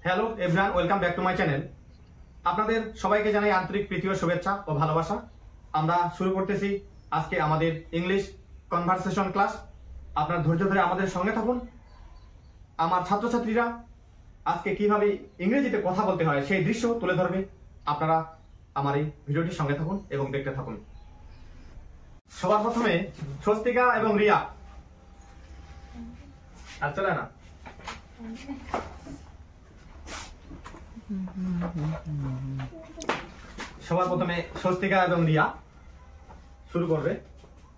Hello everyone, welcome back to my channel. আপনাদের সবাইকে জানাই আন্তরিক প্রীতি ও শুভেচ্ছা ও ভালোবাসা। আমরা শুরু করতেছি আজকে আমাদের ইংলিশ কনভারসেশন ক্লাস। আপনার ধৈর্য ধরে আমাদের সঙ্গে থাকুন। আমার ছাত্রছাত্রীরা আজকে কিভাবে ইংরেজিতে কথা বলতে হয় সেই দৃশ্য তুলে ধরবে। আপনারা আমার এই ভিডিওটির সঙ্গে থাকুন এবং দেখতে থাকুন। সবার প্রথমে স্বস্তিকা এবং রিয়া। আর চলে না, সবার প্রথমে স্বস্তিকা এবং রিয়া শুরু করবে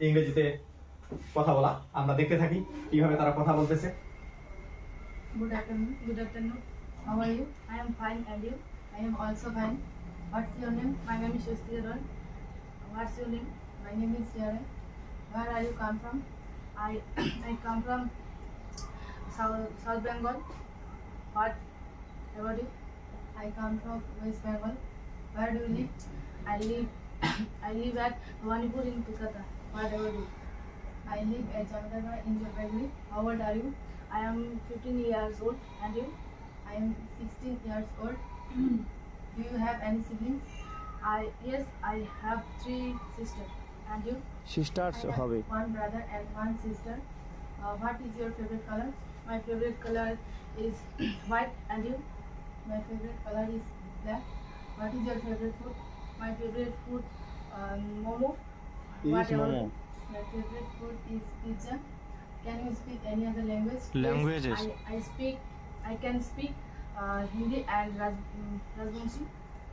ইংরেজিতে কথা বলা। আমরা দেখতে থাকি কিভাবে তারা কথা বলতেছে। Good afternoon. How are you? I am fine, and you? I am also fine. What's your name? My name is Swastika Roy. What's your name? My name is Yara. Where are you come from? I come from South Bengal. What about you? I come from West Bengal. Where do you live? I live at Bhawanipur in Kolkata. What about you? I live at Jamnagar in Jalpaiguri. How old are you? I am 15 years old. And you? I am 16 years old. Do you have any siblings? Yes, I have 3 sisters. And you? Sisters I have হবে 1 brother and 1 sister. What is your favorite color? My favorite color is white. And you? My favorite color is black. What is your favorite food? My favorite food, momo. What about momo. you? My favorite food is pizza. Can you speak any other language? Languages. Yes, I can speak Hindi and Rajbanshi.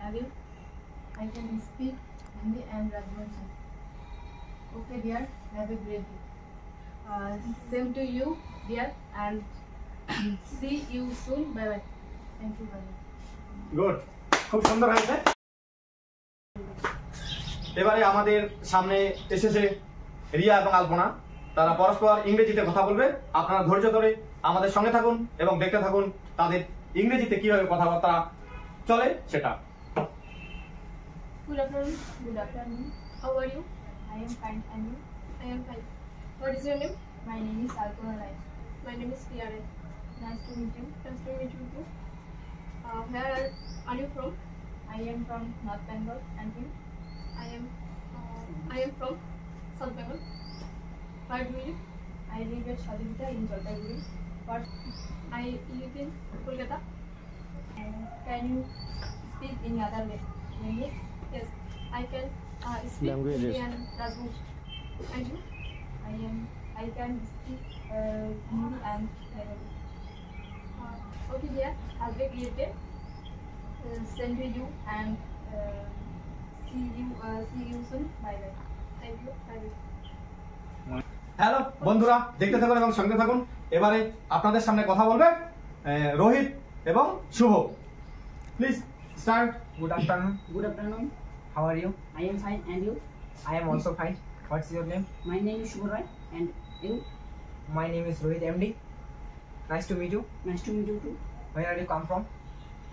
And you? I can speak Hindi and Rajbanshi. Okay, dear. Have a great day. Same to you, dear. And see you soon. Bye bye. Thank you. Bye. Good, খুব সুন্দর হয়েছে। এবারে আমাদের সামনে এসেছে রিয়া এবং আলপনা। তারা পরস্পর ইংরেজিতে কথা বলবে। আপনারা ধৈর্য ধরে আমাদের সঙ্গে থাকুন এবং দেখতে থাকুন তাদের ইংরেজিতে কিভাবে কথাবার্তা চলে সেটা। Good afternoon. Good afternoon. How are you? I am fine. And you? I am fine. What is your name? My name is Alpana Rai. My name is Priya Rai. Nice to meet you. Nice to meet you too. Where are you from? I am from North Bengal. And you? I am from South Bengal. Where do you live? I live at Shadivita in Jalpaiguri. But I live in Kolkata. Can you speak any other language? Yes, I can speak Languages. Hindi and Rajbanshi. And you? I can speak Hindi and Bengali. Okay, dear. Have a great day. Send to you and see you soon. Bye bye. Thank you. Bye bye. Hello বন্ধুরা, দেখতে থাকুন এবং সঙ্গে থাকুন। এবারে আপনাদের সামনে কথা বলবে রোহিত এবং Shubho. Please start. Good afternoon. Good afternoon. How are you? I am fine, and you? I am also fine. What's your name? My name is Shubha Roy, and you? My name is Rohit MD. Nice to meet you. Nice to meet you too. Where are you come from?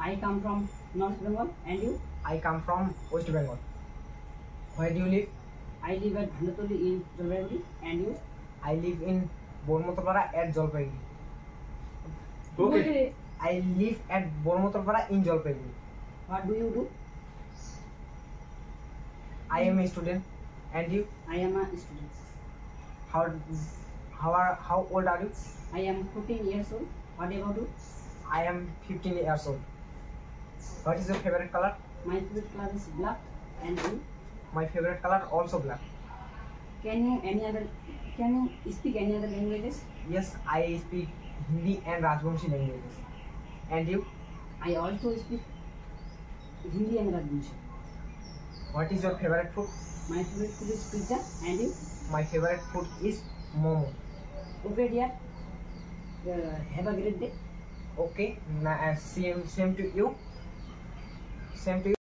I come from North Bengal, and you? I come from West Bengal. Where do you live? I live at Bhandatoli in Jalpaiguri, and you? I live in Bormotopara at Jalpaiguri. Okay, I live at Bormotopara in Jalpaiguri. What do you do? I am a student. And you? I am a student. How old are you? I am 14 years old. What about you? I am 15 years old. What is your favorite color? My favorite color is black, and you? My favorite color also black. Can you speak any other languages? Yes, I speak Hindi and Rajbanshi languages. And you? I also speak Hindi and Rajbanshi. What is your favorite food? My favorite food is pizza, and you? My favorite food is momo. Okay, dear. Have a great day. Okay, same to you. Same to you.